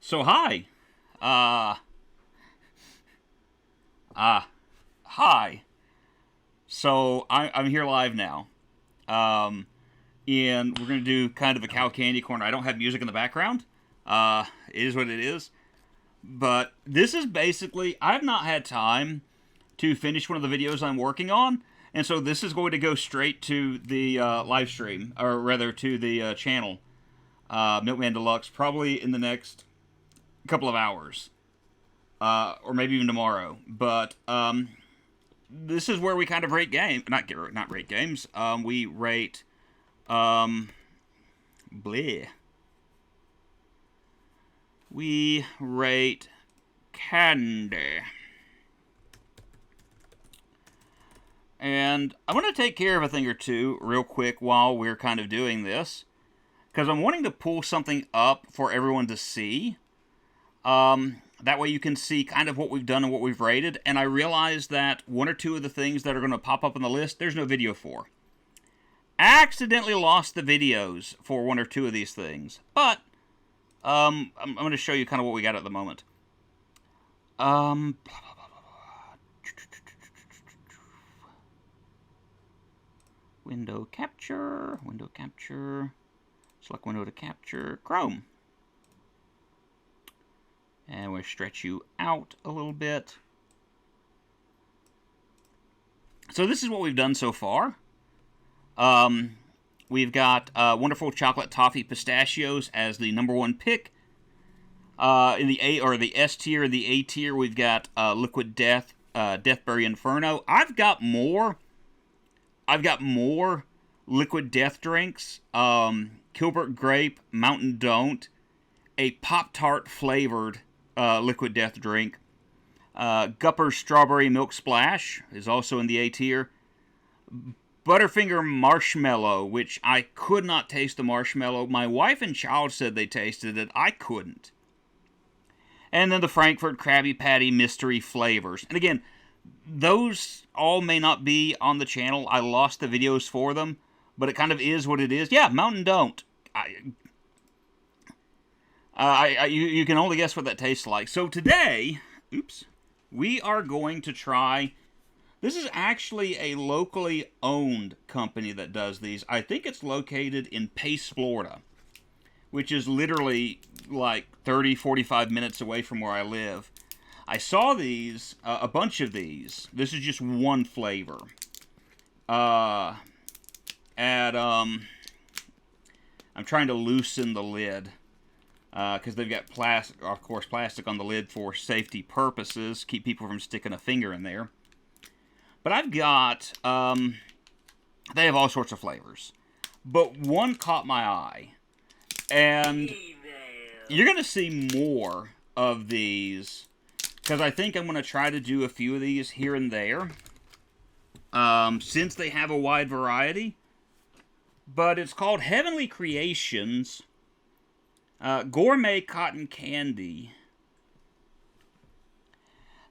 So hi. Uh hi. So I'm here live now. Um and we're gonna do kind of a cow candy corner. I don't have music in the background. It is what it is. But this is basically I've not had time to finish one of the videos I'm working on, and so this is going to go straight to the live stream, or rather to the channel, Milkman Deluxe, probably in the next couple of hours. Or maybe even tomorrow. But this is where we kind of rate game, not rate games. We rate bleh. We rate candy. And I'm going to take care of a thing or two real quick while we're kind of doing this, because I'm wanting to pull something up for everyone to see. That way you can see kind of what we've done and what we've rated. And I realize that one or two of the things that are going to pop up on the list, there's no video for. Accidentally lost the videos for one or two of these things. But, I'm going to show you kind of what we got at the moment. Window capture, select window to capture, Chrome. And we'll stretch you out a little bit. So this is what we've done so far. We've got Wonderful Chocolate Toffee Pistachios as the number one pick. In the A or the S tier, the A tier, we've got Liquid Death, Deathberry Inferno. I've got more Liquid Death drinks. Kilbert Grape, Mountain Don't, a Pop-Tart flavored Liquid Death drink. Gupper's Strawberry Milk Splash is also in the A tier. Butterfinger Marshmallow, which I could not taste the marshmallow. My wife and child said they tasted it. I couldn't. And then the Frankfurt Krabby Patty Mystery Flavors. And again, those all may not be on the channel. I lost the videos for them, but it kind of is what it is. Yeah, Mountain Don't. You can only guess what that tastes like. So today, we are going to try. This is actually a locally owned company that does these. I think it's located in Pace, Florida, which is literally like 30, 45 minutes away from where I live. I saw these, a bunch of these. This is just one flavor. I'm trying to loosen the lid. Because they've got plastic, of course, plastic on the lid for safety purposes, keep people from sticking a finger in there. But I've got, they have all sorts of flavors. But one caught my eye, and you're going to see more of these, because I think I'm going to try to do a few of these here and there, since they have a wide variety. But it's called Heavenly Creations Gourmet Cotton Candy.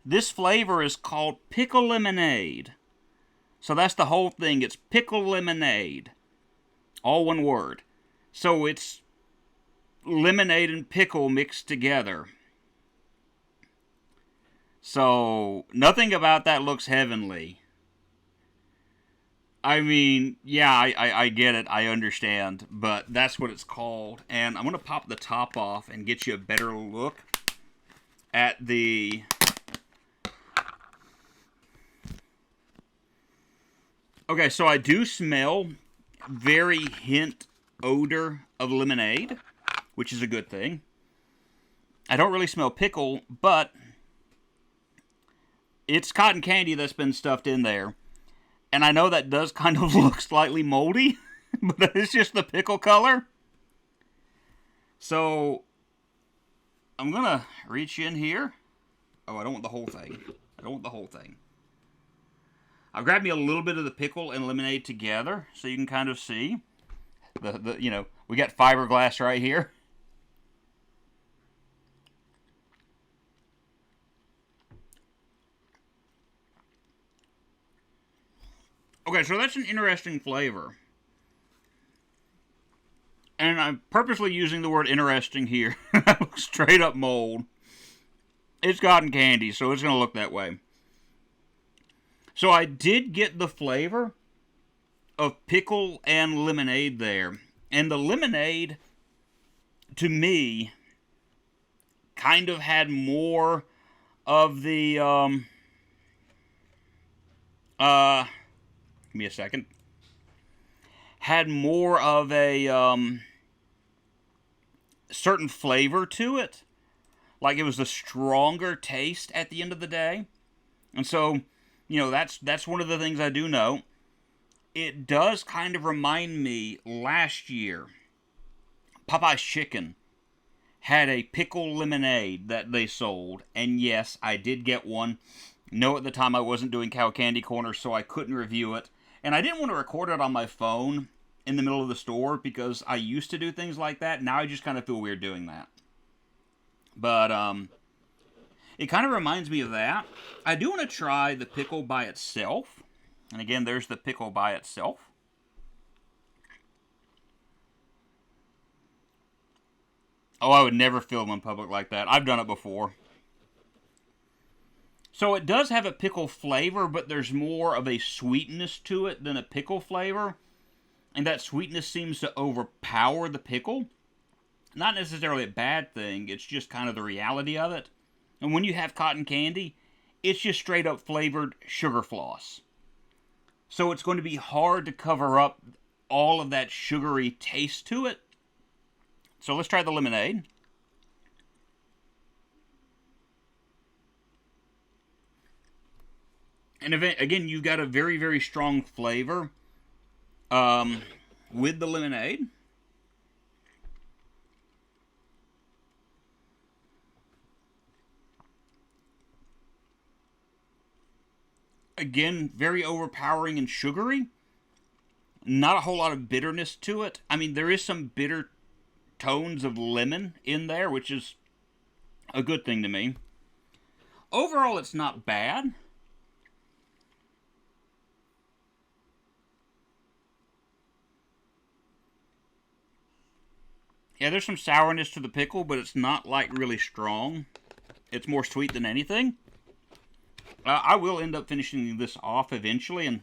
This flavor is called Pickle Lemonade. So that's the whole thing. It's Pickle Lemonade. All one word. So it's lemonade and pickle mixed together. So nothing about that looks heavenly. I mean, yeah, I get it. I understand. But that's what it's called. And I'm going to pop the top off and get you a better look at the... Okay, so I do smell very hint odor of lemonade, which is a good thing. I don't really smell pickle, but it's cotton candy that's been stuffed in there. And I know that does kind of look slightly moldy, but it's just the pickle color. So, I'm going to reach in here. Oh, I don't want the whole thing. I'll grab me a little bit of the pickle and lemonade together so you can kind of see. We got fiberglass right here. Okay, so that's an interesting flavor. and I'm purposely using the word interesting here. Straight up mold. It's cotton candy, so it's going to look that way. So I did get the flavor of pickle and lemonade there. And the lemonade, to me, kind of had more of the, give me a second. Had more of a, certain flavor to it. Like it was a stronger taste at the end of the day. And so, you know, that's one of the things I do know. It does kind of remind me last year, Popeye's Chicken had a pickle lemonade that they sold. And yes, I did get one. No, at the time I wasn't doing Cow Candy Corner, so I couldn't review it. And I didn't want to record it on my phone in the middle of the store because I used to do things like that. Now I just kind of feel weird doing that. But, it kind of reminds me of that. I do want to try the pickle by itself. And again, there's the pickle by itself. Oh, I would never film in public like that. I've done it before. So it does have a pickle flavor, but there's more of a sweetness to it than a pickle flavor. And that sweetness seems to overpower the pickle. Not necessarily a bad thing, it's just kind of the reality of it. And when you have cotton candy, it's just straight up flavored sugar floss. So it's going to be hard to cover up all of that sugary taste to it. So let's try the lemonade. And again, you've got a very, very strong flavor with the lemonade. Again, very overpowering and sugary. Not a whole lot of bitterness to it. I mean, there is some bitter tones of lemon in there, which is a good thing to me. Overall, it's not bad. Yeah, there's some sourness to the pickle, but it's not, like, really strong. It's more sweet than anything. I will end up finishing this off eventually, and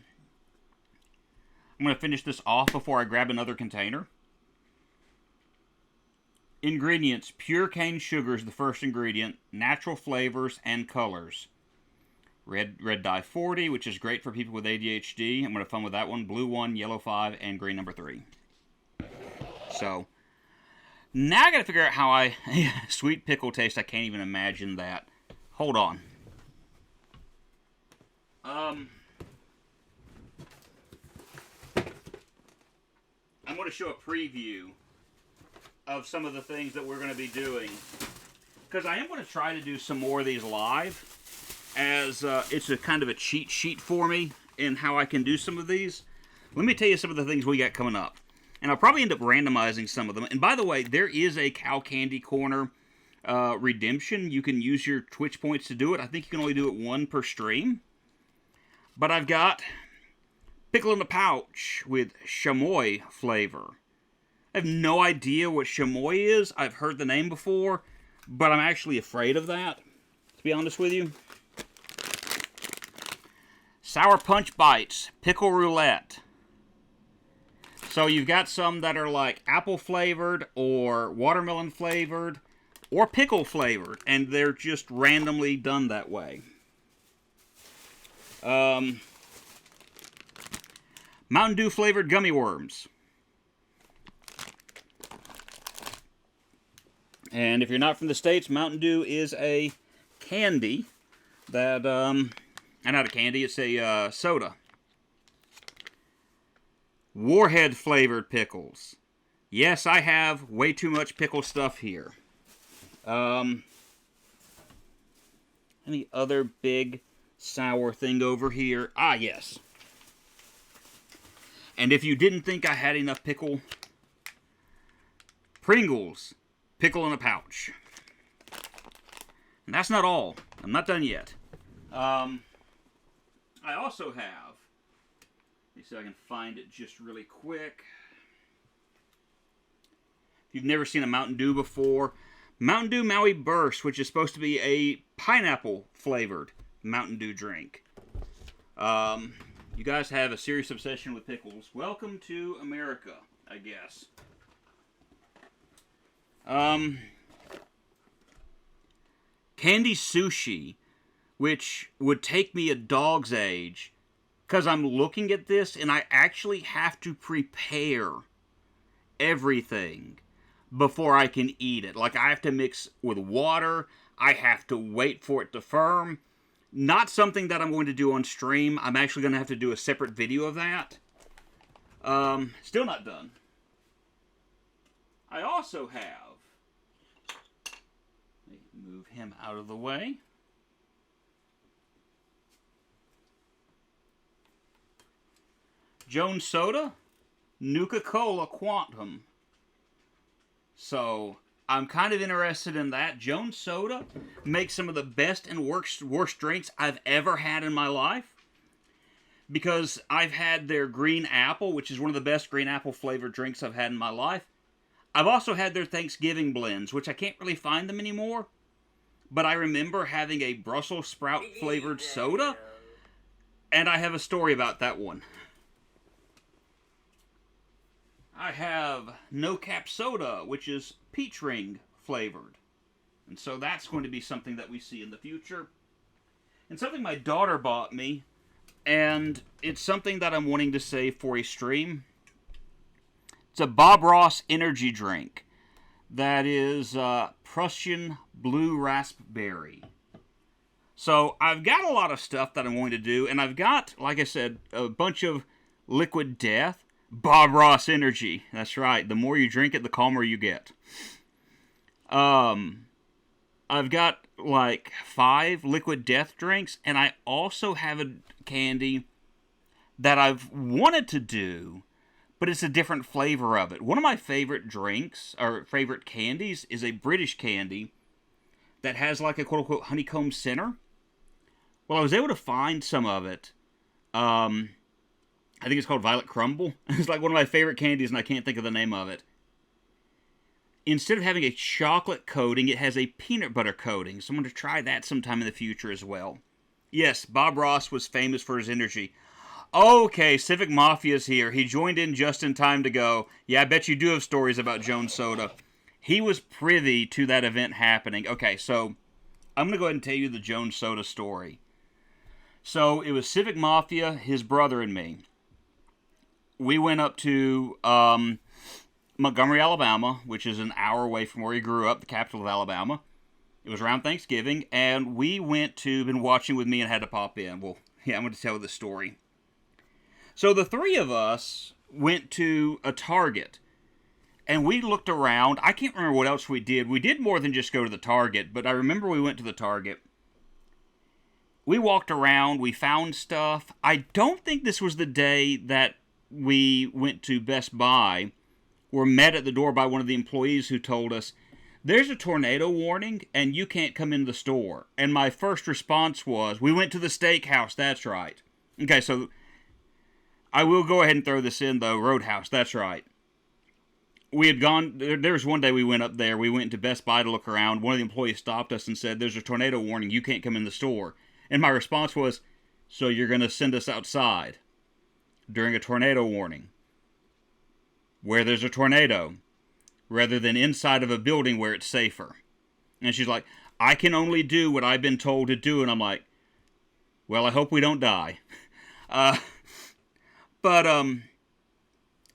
I'm going to finish this off before I grab another container. Ingredients. Pure cane sugar is the first ingredient. Natural flavors and colors. Red dye 40, which is great for people with ADHD. I'm going to have fun with that one. Blue 1, yellow 5, and green number 3. So, now I got to figure out how I... sweet pickle taste, I can't even imagine that. Hold on. I'm going to show a preview of some of the things that we're going to be doing. Because I am going to try to do some more of these live, as it's a kind of a cheat sheet for me in how I can do some of these. Let me tell you some of the things we got coming up. And I'll probably end up randomizing some of them. And by the way, there is a Cow Candy Corner redemption. You can use your Twitch points to do it. I think you can only do it 1 per stream. But I've got pickle in a pouch with chamois flavor. I have no idea what chamois is. I've heard the name before, but I'm actually afraid of that, to be honest with you. Sour Punch Bites, pickle roulette. So you've got some that are like apple flavored or watermelon flavored or pickle flavored, and they're just randomly done that way. Mountain Dew flavored gummy worms. And if you're not from the States, Mountain Dew is a candy that, not a candy, it's a soda. Warhead flavored pickles. Yes, I have way too much pickle stuff here. Any other big sour thing over here? Ah, yes. And if you didn't think I had enough pickle, Pringles, pickle in a pouch. And that's not all. I'm not done yet. I also have, let me see if I can find it just really quick. If you've never seen a Mountain Dew before, Mountain Dew Maui Burst, which is supposed to be a pineapple-flavored Mountain Dew drink. You guys have a serious obsession with pickles. Welcome to America, I guess. Candy sushi, which would take me a dog's age, because I'm looking at this and I actually have to prepare everything before I can eat it. Like, I have to mix with water. I have to wait for it to firm. Not something that I'm going to do on stream. I'm actually going to have to do a separate video of that. Still not done. I also have... Let me move him out of the way. Jones Soda, Nuka-Cola Quantum. So, I'm kind of interested in that. Jones Soda makes some of the best and worst drinks I've ever had in my life. Because I've had their green apple, which is one of the best green apple flavored drinks I've had in my life. I've also had their Thanksgiving blends, which I can't really find them anymore. But I remember having a Brussels sprout flavored soda. And I have a story about that one. I have No Cap Soda, which is peach ring flavored. And so that's going to be something that we see in the future. And something my daughter bought me, and it's something that I'm wanting to save for a stream. It's a Bob Ross energy drink that is Prussian Blue Raspberry. So I've got a lot of stuff that I'm going to do, and I've got, like I said, a bunch of Liquid Death. Bob Ross energy. That's right. The more you drink it, the calmer you get. I've got like 5 Liquid Death drinks, and I also have a candy that I've wanted to do, but it's a different flavor of it. One of my favorite drinks, or favorite candies, is a British candy that has like a quote-unquote honeycomb center. Well, I was able to find some of it. I think it's called Violet Crumble. It's like one of my favorite candies, and I can't think of the name of it. Instead of having a chocolate coating, it has a peanut butter coating. So I'm going to try that sometime in the future as well. Yes, Bob Ross was famous for his energy. Okay, Civic Mafia's here. He joined in just in time to go. Yeah, I bet you do have stories about Jones Soda. He was privy to that event happening. Okay, so I'm going to go ahead and tell you the Jones Soda story. So it was Civic Mafia, his brother, and me. We went up to Montgomery, Alabama, which is an hour away from where he grew up, the capital of Alabama. It was around Thanksgiving, and we went to, been watching with me and had to pop in. Well, yeah, I'm going to tell the story. So the 3 of us went to a Target, and we looked around. I can't remember what else we did. We did more than just go to the Target, but I remember we went to the Target. We walked around, we found stuff. I don't think this was the day that we went to Best Buy. Were met at the door by one of the employees who told us, there's a tornado warning and you can't come in the store. And my first response was, we went to the steakhouse, that's right. Okay, so I will go ahead and throw this in though, Roadhouse, that's right. We had gone, there was one day we went up there, we went to Best Buy to look around, one of the employees stopped us and said, there's a tornado warning, you can't come in the store. And my response was, so you're going to send us outside during a tornado warning, where there's a tornado, rather than inside of a building where it's safer. And she's like, I can only do what I've been told to do. And I'm like, well, I hope we don't die.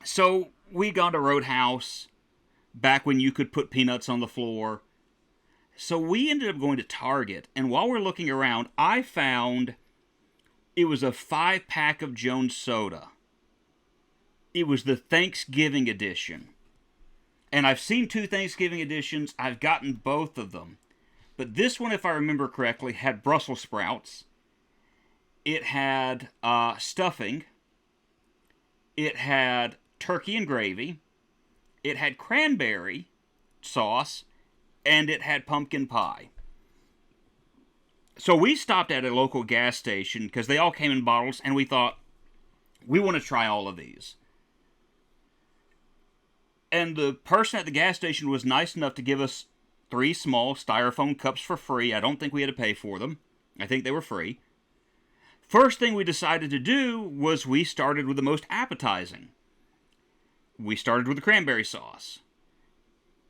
So we got to Roadhouse back when you could put peanuts on the floor. So we ended up going to Target. And while we're looking around, I found it was a 5-pack of Jones Soda. It was the Thanksgiving edition. And I've seen 2 Thanksgiving editions. I've gotten both of them. But this one, if I remember correctly, had Brussels sprouts. It had stuffing. It had turkey and gravy. It had cranberry sauce. And it had pumpkin pie. So we stopped at a local gas station because they all came in bottles, and we thought, we want to try all of these. And the person at the gas station was nice enough to give us 3 small styrofoam cups for free. I don't think we had to pay for them. I think they were free. First thing we decided to do was we started with the most appetizing. We started with the cranberry sauce.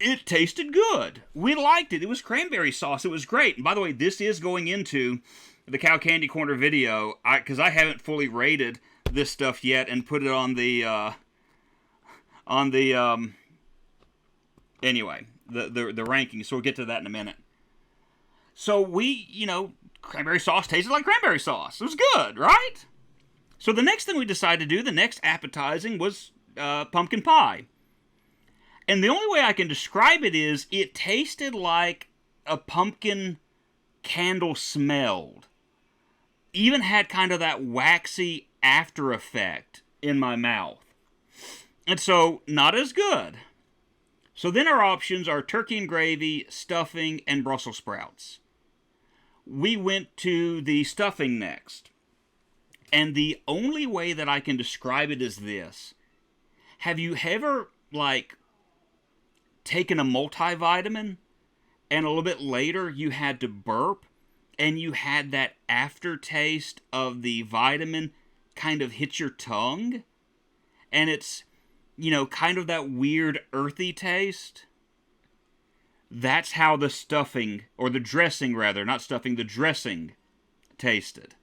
It tasted good. We liked it. It was cranberry sauce. It was great. And by the way, this is going into the Cow Candy Corner video, because I haven't fully rated this stuff yet and put it on the anyway, the rankings, so we'll get to that in a minute. So we, cranberry sauce tasted like cranberry sauce. It was good, right? So the next thing we decided to do, the next appetizing, was pumpkin pie. And the only way I can describe it is, it tasted like a pumpkin candle smelled. Even had kind of that waxy after effect in my mouth. And so, not as good. So then our options are turkey and gravy, stuffing, and Brussels sprouts. We went to the stuffing next. And the only way that I can describe it is this. Have you ever, taken a multivitamin, and a little bit later you had to burp, and you had that aftertaste of the vitamin kind of hit your tongue? And it's, kind of that weird earthy taste? That's how the stuffing, or the dressing rather, not stuffing, the dressing tasted.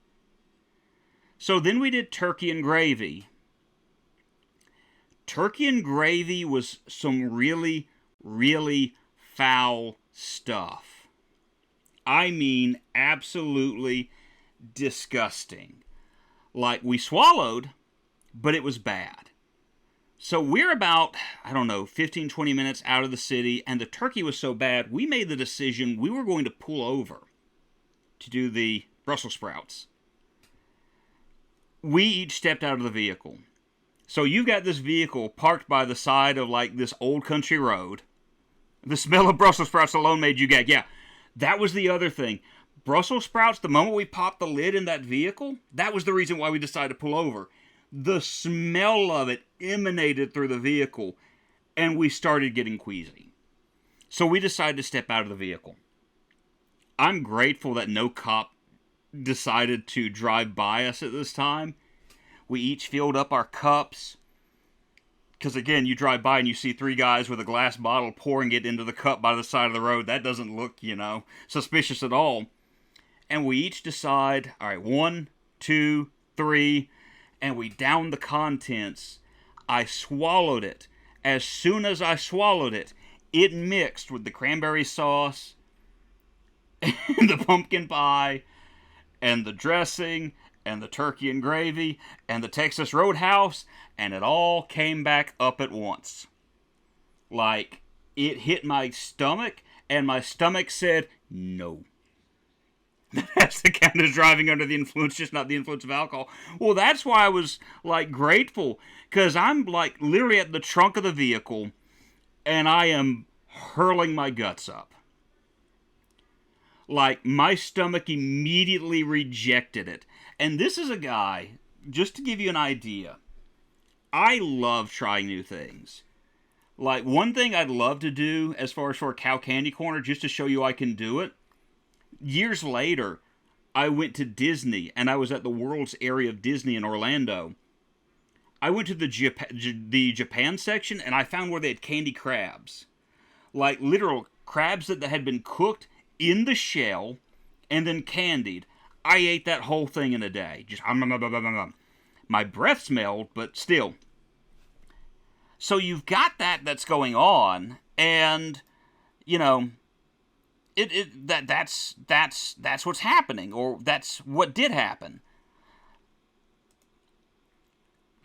So then we did turkey and gravy. Turkey and gravy was some really, really foul stuff. I mean, absolutely disgusting. We swallowed, but it was bad. So we're about, 15, 20 minutes out of the city, and the turkey was so bad, we made the decision we were going to pull over to do the Brussels sprouts. We each stepped out of the vehicle. So you've got this vehicle parked by the side of, this old country road. The smell of Brussels sprouts alone made you gag. Yeah, that was the other thing. Brussels sprouts, the moment we popped the lid in that vehicle, that was the reason why we decided to pull over. The smell of it emanated through the vehicle, and we started getting queasy. So we decided to step out of the vehicle. I'm grateful that no cop decided to drive by us at this time. We each filled up our cups. Because again, you drive by and you see 3 guys with a glass bottle pouring it into the cup by the side of the road. That doesn't look, suspicious at all. And we each decide, all right, 1, 2, 3, and we downed the contents. I swallowed it. As soon as I swallowed it, it mixed with the cranberry sauce, and the pumpkin pie, and the dressing, and the turkey and gravy, and the Texas Roadhouse, and it all came back up at once. It hit my stomach, and my stomach said, no. That's the kind of driving under the influence, just not the influence of alcohol. Well, that's why I was, grateful, because I'm, literally at the trunk of the vehicle, and I am hurling my guts up. My stomach immediately rejected it. And this is a guy, just to give you an idea, I love trying new things. One thing I'd love to do, as far as for a Cow Candy Corner, just to show you I can do it, years later, I went to Disney, and I was at the World's Area of Disney in Orlando. I went to the Japan section, and I found where they had candy crabs. Literal crabs that had been cooked in the shell, and then candied. I ate that whole thing in a day. Just my breath smelled, but still. So you've got that's going on, and that's what's happening, or that's what did happen.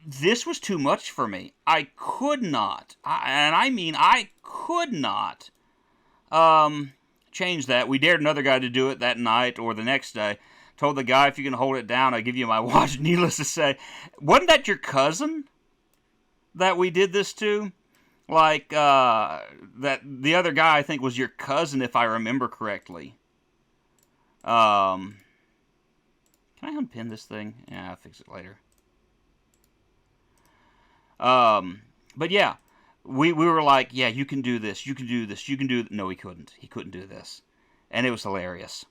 This was too much for me. I could not, I could not change that. We dared another guy to do it that night or the next day. Told the guy, if you can hold it down, I'll give you my watch. Needless to say, wasn't that your cousin that we did this to? That the other guy, I think, was your cousin, if I remember correctly. Can I unpin this thing? Yeah, I'll fix it later. But yeah, we were like, yeah, you can do this, you can do this, you can do... No, he couldn't. He couldn't do this. And it was hilarious.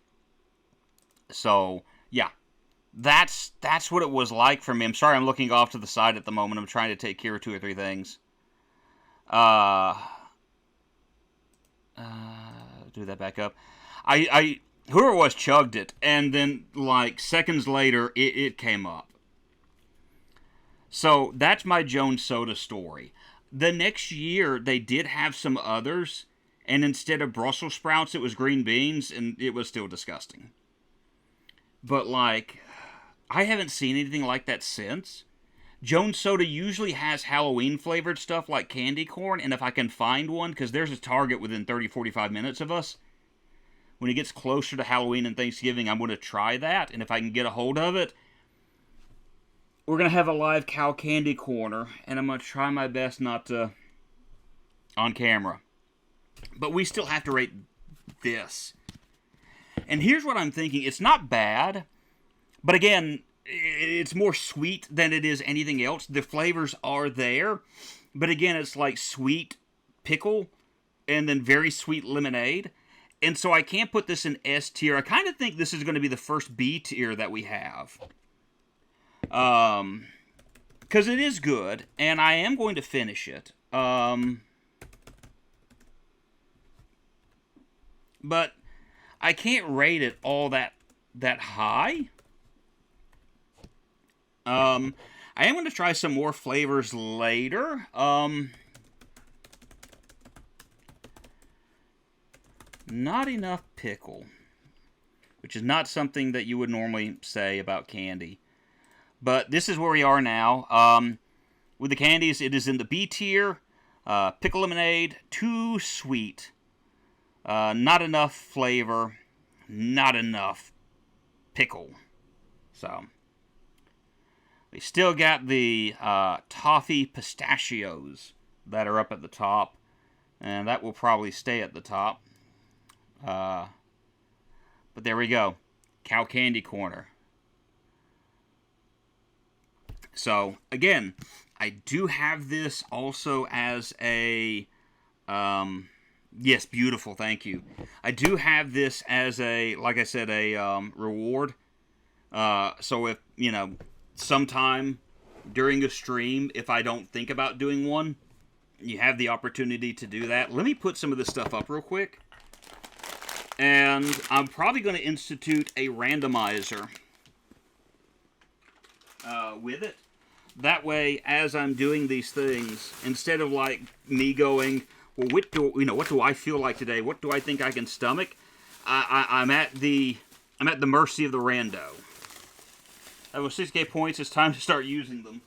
So, yeah. That's what it was like for me. I'm sorry I'm looking off to the side at the moment. I'm trying to take care of 2 or 3 things. Do that back up. Whoever it was chugged it, and then, like, seconds later, it came up. So, that's my Jones Soda story. The next year, they did have some others, and instead of Brussels sprouts, it was green beans, and it was still disgusting. But, like, I haven't seen anything like that since. Jones Soda usually has Halloween-flavored stuff like candy corn, and if I can find one, because there's a Target within 30-45 minutes of us, when it gets closer to Halloween and Thanksgiving, I'm going to try that, and if I can get a hold of it, we're going to have a live cow candy corner, and I'm going to try my best not to on camera. But we still have to rate this. And here's what I'm thinking. It's not bad, but again, it's more sweet than it is anything else. The flavors are there, but again, it's like sweet pickle and then very sweet lemonade. And so I can't put this in S tier. I kind of think this is going to be the first B tier that we have. Because it is good, and I am going to finish it. But I can't rate it all that high. I am going to try some more flavors later. Not enough pickle, which is not something that you would normally say about candy. But this is where we are now. With the candies, it is in the B tier. Picklemonade, too sweet. Not enough flavor. Not enough pickle. So, we still got the toffee pistachios that are up at the top. And that will probably stay at the top. But there we go. Cow Candy Corner. So, again, I do have this also as a... yes, beautiful, thank you. I do have this as a, like I said, a reward. So if, sometime during a stream, if I don't think about doing one, you have the opportunity to do that. Let me put some of this stuff up real quick. And I'm probably going to institute a randomizer with it. That way, as I'm doing these things, instead of like me going, well, what do I feel like today? What do I think I can stomach? I'm at the mercy of the rando. I have 6K points. It's time to start using them.